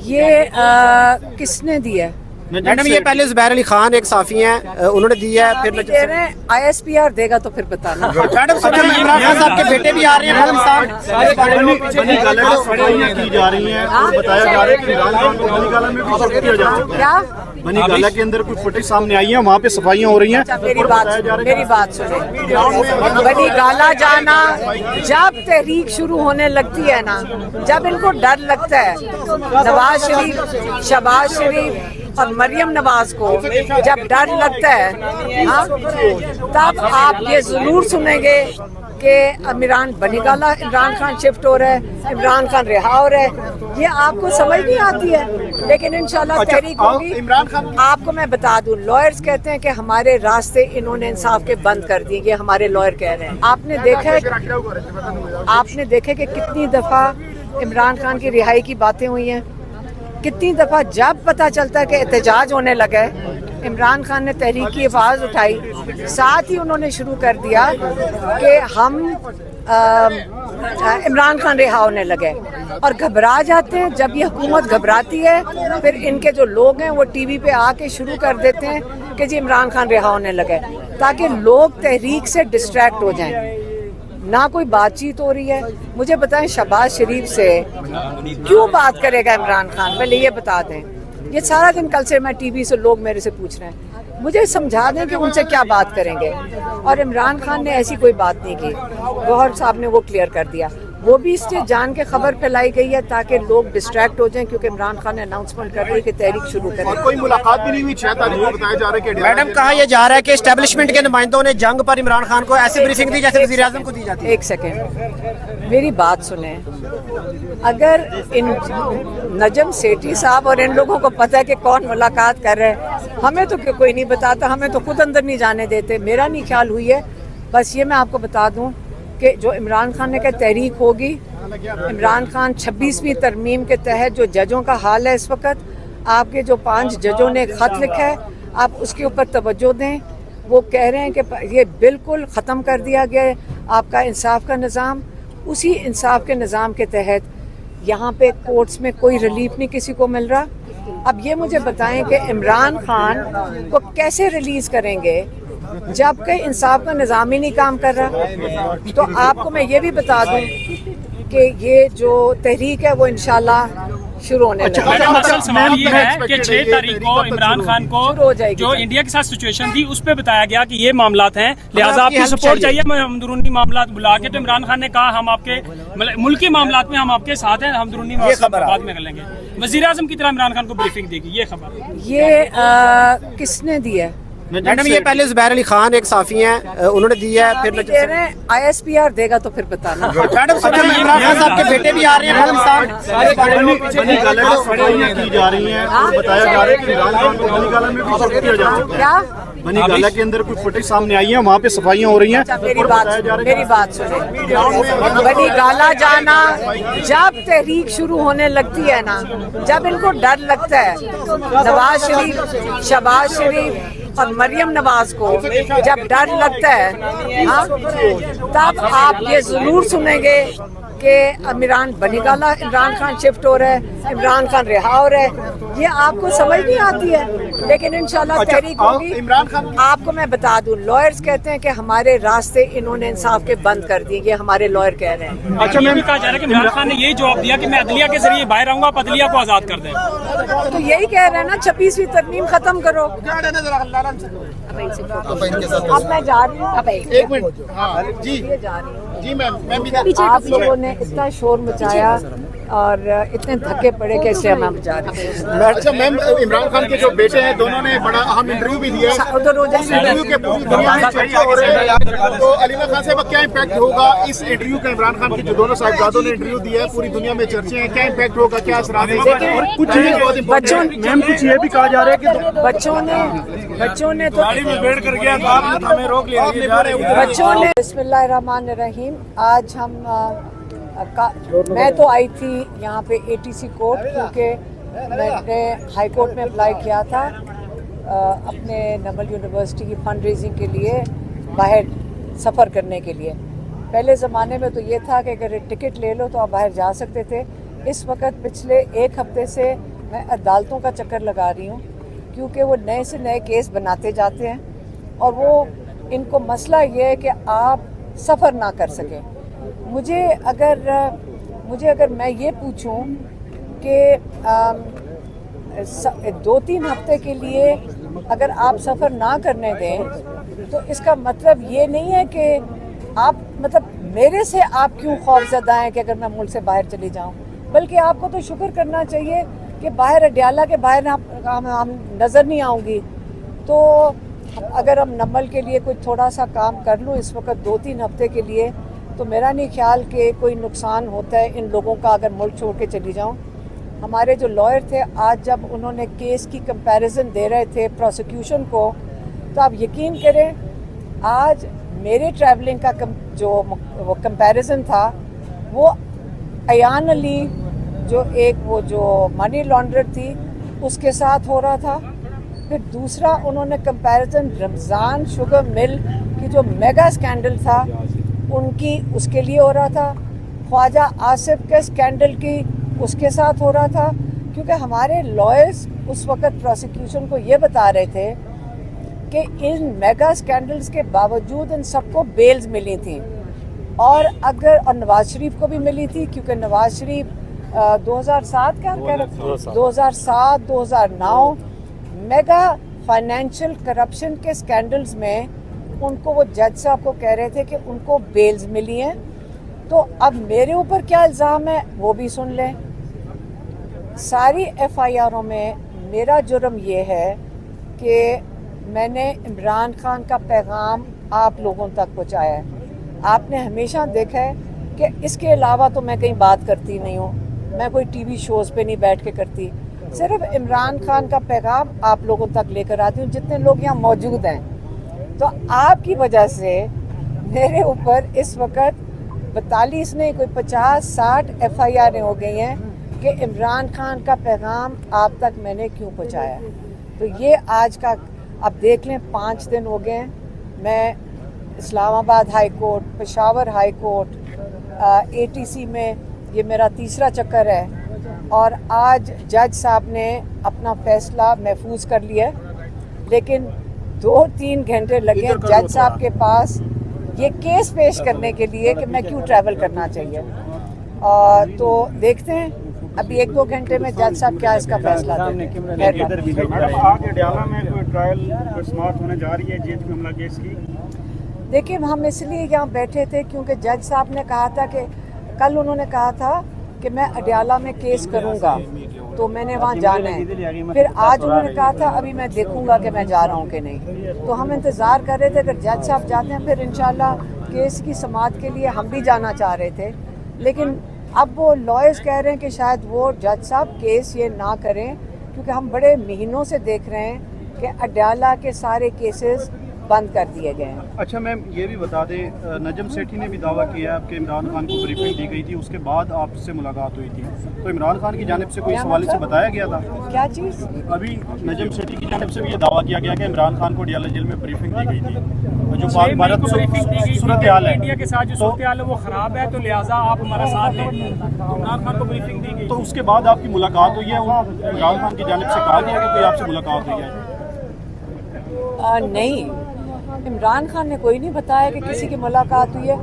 یہ کس نے دی ہے؟ میڈم یہ پہلے زبیر علی خان ایک صحافی ہیں انہوں نے دی ہے، پھر دے رہے ہیں ISPR دے گا تو پھر بتانا۔ میڈم عمران خان صاحب کے بیٹے بھی آ رہے ہیں بنی گالہ میں صفائیاں کی جا رہی ہیں، بتایا جا رہا ہے کہ عمران خان کو بنی گالہ میں بھی شفٹ کیا جا چکا ہے۔ کیا بنی گالہ کے اندر کچھ فوٹیج سامنے آئی ہیں، وہاں پہ صفائیاں ہو رہی ہیں۔ میری بات سنیں، بنی گالہ جانا جب تحریک شروع ہونے لگتی ہے نا، جب ان کو ڈر لگتا ہے نواز شریف، شہباز شریف اور مریم نواز کو جب ڈر لگتا ہے ہاں، تب آپ یہ ضرور سنیں گے کہ بنی گالہ عمران خان شفٹ ہو رہا ہے، عمران خان رہا ہو رہا ہے۔ یہ آپ کو سمجھ نہیں آتی ہے، لیکن انشاءاللہ تحریک ہوگی۔ آپ کو میں بتا دوں، لائرز کہتے ہیں کہ ہمارے راستے انہوں نے انصاف کے بند کر دیے، یہ ہمارے لائر کہہ رہے ہیں۔ آپ نے دیکھا کہ کتنی دفعہ عمران خان کی رہائی کی باتیں ہوئی ہیں، کتنی دفعہ جب پتہ چلتا ہے کہ احتجاج ہونے لگا ہے، عمران خان نے تحریک کی آواز اٹھائی، ساتھ ہی انہوں نے شروع کر دیا کہ ہم عمران خان رہا ہونے لگے اور گھبرا جاتے ہیں۔ جب یہ حکومت گھبراتی ہے پھر ان کے جو لوگ ہیں وہ ٹی وی پہ آ کے شروع کر دیتے ہیں کہ جی عمران خان رہا ہونے لگے، تاکہ لوگ تحریک سے ڈسٹریکٹ ہو جائیں۔ نہ کوئی بات چیت ہو رہی ہے۔ مجھے بتائیں شہباز شریف سے کیوں بات کرے گا عمران خان؟ پہلے یہ بتا دیں۔ یہ سارا دن کل سے میں ٹی وی سے لوگ میرے سے پوچھ رہے ہیں، مجھے سمجھا دیں کہ ان سے کیا بات کریں گے۔ اور عمران خان نے ایسی کوئی بات نہیں کی، گوہر صاحب نے وہ کلیئر کر دیا۔ وہ بھی اس لیے جان کے خبر پھیلائی گئی ہے تاکہ لوگ ڈسٹریکٹ ہو جائیں، کیونکہ عمران خان نے اناؤنسمنٹ کر دی کہ تحریک شروع کریں۔ اور کوئی ملاقات بھی نہیں ہوئی 6 تاریخ کو بتایا جا رہا ہے کہ میڈم کہا یہ جا رہا ہے کہ اسٹیبلشمنٹ کے نمائندوں نے جنگ پر عمران خان کو ایسی بریفنگ دی جیسے وزیر اعظم کو دی جاتی ہے۔ ایک سیکنڈ میری بات سنیں، اگر ان نجم سیٹھی صاحب اور ان لوگوں کو پتہ ہے کہ کون ملاقات کر رہے ہیں، ہمیں تو کوئی نہیں بتاتا، ہمیں تو خود اندر نہیں جانے دیتے۔ میرا نہیں خیال ہوئی ہے۔ بس یہ میں آپ کو بتا دوں کہ جو عمران خان نے کہا تحریک ہوگی، عمران خان 26ویں ترمیم کے تحت جو ججوں کا حال ہے اس وقت، آپ کے جو 5 ججوں نے خط لکھا ہے، آپ اس کے اوپر توجہ دیں۔ وہ کہہ رہے ہیں کہ یہ بالکل ختم کر دیا گیا ہے آپ کا انصاف کا نظام۔ اسی انصاف کے نظام کے تحت یہاں پہ کورٹس میں کوئی ریلیف نہیں کسی کو مل رہا۔ اب یہ مجھے بتائیں کہ عمران خان کو کیسے ریلیز کریں گے جب کہ انصاف کا نظام ہی نہیں کام کر رہا؟ تو آپ کو میں یہ بھی بتا دوں کہ یہ جو تحریک ہے وہ انشاءاللہ شروع ہونے لگے۔ اصل سوال یہ ہے کہ 6 تاریخ کو عمران خان کو جو انڈیا کے ساتھ سچویشن تھی اس پہ بتایا گیا کہ یہ معاملات ہیں، لہٰذا آپ کی سپورٹ چاہیے۔ اندرونی معاملات بلا کے تو عمران خان نے کہا ہم آپ کے ملکی معاملات میں ہم آپ کے ساتھ ہیں، ہم اندرونی معاملات بعد میں کر لیں گے۔ وزیر اعظم کی طرح عمران خان کو بریفنگ دے گی، یہ خبر یہ کس نے دی ہے؟ میڈم یہ پہلے زبیر علی خان ایک صحافی ہیں انہوں نے دی ہے، پھر دے رہے ہیں ISPR دے گا تو پھر بتانا۔ میڈم عمران خان صاحب کے بیٹے بھی آ رہے ہیں بنی گالہ میں صفائیاں کی جا رہی ہیں، بتایا جا رہا ہے کہ عمران خان کو بنی گالہ میں بھی شفٹ کیا جا چکا ہے۔ کیا بنی گالہ کے اندر کچھ فوٹیج سامنے آئی ہیں، وہاں پہ صفائیاں ہو رہی ہیں۔ میری بات سنیں، بنی گالہ جانا جب تحریک شروع ہونے لگتی ہے نا، جب ان کو ڈر لگتا ہے نواز شریف، شہباز شریف اور مریم نواز کو جب ڈر لگتا ہے ہاں، تب آپ یہ ضرور سنیں گے کہ بنی گالہ عمران خان شفٹ ہو رہا ہے، عمران خان رہا ہو رہا ہے۔ یہ آپ کو سمجھ نہیں آتی ہے، لیکن انشاءاللہ تحریک ہوگی۔ آپ کو میں بتا دوں، لائرز کہتے ہیں کہ ہمارے راستے انہوں نے انصاف کے بند کر دیے، یہ ہمارے لائر کہہ رہے ہیں۔ اچھا میں بھی کہا جا رہا ہے کہ عمران خان نے یہی جواب دیا کہ میں عدلیہ کے ذریعے باہر آؤں گا، آپ عدلیہ کو آزاد کر دیں۔ تو یہی کہہ رہے ہیں نا 26ویں ترمیم ختم کرو۔ اب میں جا رہی ہوں، ایک منٹ جی جی میم آپ لوگوں نے اتنا شور مچایا اور اتنے دھکے پڑے کہ اس سے ہم جا رہے ہیں۔ اچھا میم عمران خان کے جو بیٹے ہیں دونوں نے بڑا اہم انٹرویو بھی دیا ہے، ادھر ہو جائیں۔ انٹرویو کے پوری دنیا میں چرچا ہو رہی ہے، تو علی خان صاحب کیا امپیکٹ ہوگا اس انٹرویو کا؟ عمران خان کے جو دونوں صاحبزادوں نے انٹرویو دیا ہے، پوری دنیا میں چرچے ہیں، کیا امپیکٹ ہوگا، کیا اثرات ہیں؟ اور کچھ میم کچھ یہ بھی کہا جا رہا ہے کہ بچوں نے تو بیٹھ کر گیا ہمیں روک لیا۔ بچوں نے بسم اللہ الرحمن الرحیم۔ آج ہم میں تو آئی تھی یہاں پہ ATC کورٹ، کیونکہ میں نے ہائی کورٹ میں اپلائی کیا تھا اپنے نمل یونیورسٹی کی فنڈ ریزنگ کے لیے باہر سفر کرنے کے لیے۔ پہلے زمانے میں تو یہ تھا کہ اگر ٹکٹ لے لو تو آپ باہر جا سکتے تھے۔ اس وقت پچھلے 1 ہفتے سے میں عدالتوں کا چکر لگا رہی ہوں کیونکہ وہ نئے سے نئے کیس بناتے جاتے ہیں اور وہ ان کو مسئلہ یہ ہے کہ آپ سفر نہ کر سکیں. مجھے اگر میں یہ پوچھوں کہ 2-3 ہفتے کے لیے اگر آپ سفر نہ کرنے دیں تو اس کا مطلب یہ نہیں ہے کہ آپ میرے سے آپ کیوں خوف زدہ ہیں کہ اگر میں ملک سے باہر چلی جاؤں، بلکہ آپ کو تو شکر کرنا چاہیے کہ باہر اڈیالہ کے باہر ہم نظر نہیں آؤں گی. تو اگر ہم نمل کے لیے کوئی تھوڑا سا کام کر لوں اس وقت 2-3 ہفتے کے لیے تو میرا نہیں خیال کہ کوئی نقصان ہوتا ہے ان لوگوں کا اگر ملک چھوڑ کے چلی جاؤں. ہمارے جو لائر تھے آج جب انہوں نے کیس کی کمپیریزن دے رہے تھے پروسیکیوشن کو، تو آپ یقین کریں آج میرے ٹریولنگ کا جو وہ کمپیریزن تھا وہ ایان علی جو منی لانڈرر تھی اس کے ساتھ ہو رہا تھا. پھر دوسرا انہوں نے کمپیریزن رمضان شوگر مل کی جو میگا اسکینڈل تھا اس کے لیے ہو رہا تھا. خواجہ آصف کے اسکینڈل کی اس کے ساتھ ہو رہا تھا، کیونکہ ہمارے لائرز اس وقت پروسیکیوشن کو یہ بتا رہے تھے کہ ان میگا اسکینڈلز کے باوجود ان سب کو بیلز ملی تھیں اور نواز شریف کو بھی ملی تھی، کیونکہ Nawaz Sharif 2007 mega financial corruption کے اسکینڈلز میں ان کو وہ جج صاحب کو کہہ رہے تھے کہ ان کو بیلز ملی ہیں. تو اب میرے اوپر کیا الزام ہے وہ بھی سن لیں. ساری ایف آئی آروں میں میرا جرم یہ ہے کہ میں نے عمران خان کا پیغام آپ لوگوں تک پہنچایا ہے. آپ نے ہمیشہ دیکھا ہے کہ اس کے علاوہ تو میں کہیں بات کرتی نہیں ہوں، میں کوئی ٹی وی شوز پہ نہیں بیٹھ کے کرتی، صرف عمران خان کا پیغام آپ لوگوں تک لے کر آتی ہوں جتنے لوگ یہاں موجود ہیں. تو آپ کی وجہ سے میرے اوپر اس وقت 42 نہیں کوئی 50-60 ایف آئی آریں ہو گئی ہیں کہ عمران خان کا پیغام آپ تک میں نے کیوں پہنچایا. تو یہ آج کا اب دیکھ لیں 5 دن ہو گئے ہیں. میں اسلام آباد high court, Peshawar high court, ATC میں یہ میرا تیسرا چکر ہے اور آج جج صاحب نے اپنا فیصلہ محفوظ کر لیا ہے، لیکن 2-3 گھنٹے لگے جج صاحب کے پاس یہ کیس پیش کرنے کے لیے کہ میں کیوں ٹریول کرنا چاہیے. تو دیکھتے ہیں ابھی 1-2 گھنٹے میں جج صاحب کیا اس کا فیصلہ دیتے ہیں. دیکھیں ہم اس لیے یہاں بیٹھے تھے کیونکہ جج صاحب نے کہا تھا کہ کل انہوں نے کہا تھا کہ میں اڈیالہ میں کیس کروں گا تو میں نے وہاں جانا ہے. پھر آج انہوں نے کہا تھا ابھی میں دیکھوں گا کہ میں جا رہا ہوں کہ نہیں. تو ہم انتظار کر رہے تھے اگر جج صاحب جاتے ہیں پھر انشاءاللہ کیس کی سماعت کے لیے ہم بھی جانا چاہ رہے تھے. لیکن اب وہ لائرز کہہ رہے ہیں کہ شاید وہ جج صاحب کیس یہ نہ کریں کیونکہ ہم بڑے مہینوں سے دیکھ رہے ہیں کہ اڈیالہ کے سارے کیسز بند کر دیے گئے ہیں. اچھا میم یہ بھی بتا دیں نجم سیٹھی نے بھی دعویٰ کیا ہے کہ عمران خان کو بریفنگ دی گئی تھی، اس کے بعد آپ سے ملاقات ہوئی تھی، تو عمران خان کی جانب سے کوئی اس حوالے سے بتایا گیا تھا؟ کیا چیز؟ ابھی نجم سیٹھی کی جانب سے بھی یہ دعویٰ کیا گیا کہ عمران خان کو اڈیالہ جیل میں بریفنگ دی گئی تھی، جو صورتحال ہے انڈیا کے ساتھ جو صورتحال ہے وہ خراب ہے، تو لہٰذا آپ ہمارا ساتھ دیں. عمران خان کو بریفنگ دی گئی تو اس کے بعد آپ کی ملاقات ہوئی ہے؟ عمران خان کی جانب سے کہا گیا کہ کوئی آپ سے ملاقات ہوئی ہے؟ نہیں، عمران خان نے کوئی نہیں بتایا کہ کسی کی ملاقات ہوئی ہے.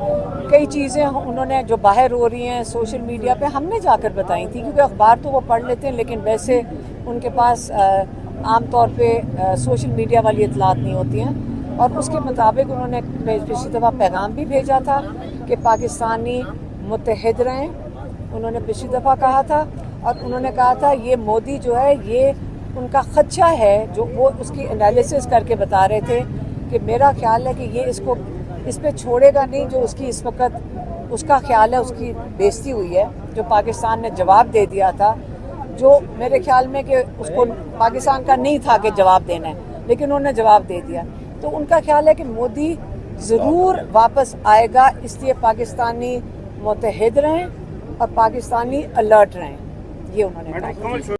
کئی چیزیں انہوں نے جو باہر ہو رہی ہیں سوشل میڈیا پہ ہم نے جا کر بتائی تھی کیونکہ اخبار تو وہ پڑھ لیتے ہیں لیکن ویسے ان کے پاس عام طور پہ سوشل میڈیا والی اطلاعات نہیں ہوتی ہیں. اور اس کے مطابق انہوں نے پچھلی دفعہ پیغام بھی بھیجا تھا کہ پاکستانی متحد رہیں، انہوں نے پچھلی دفعہ کہا تھا. اور انہوں نے کہا تھا یہ مودی جو ہے یہ ان کا خدشہ ہے، جو وہ اس کی انالیسس کر کے بتا رہے تھے کہ میرا خیال ہے کہ یہ اس پہ چھوڑے گا نہیں، جو اس کی اس وقت اس کا خیال ہے اس کی بےزتی ہوئی ہے، جو پاکستان نے جواب دے دیا تھا، جو میرے خیال میں کہ اس کو پاکستان کا نہیں تھا کہ جواب دینا ہے لیکن انہوں نے جواب دے دیا. تو ان کا خیال ہے کہ مودی ضرور واپس آئے گا، اس لیے پاکستانی متحد رہیں اور پاکستانی الرٹ رہیں، یہ انہوں نے کہا.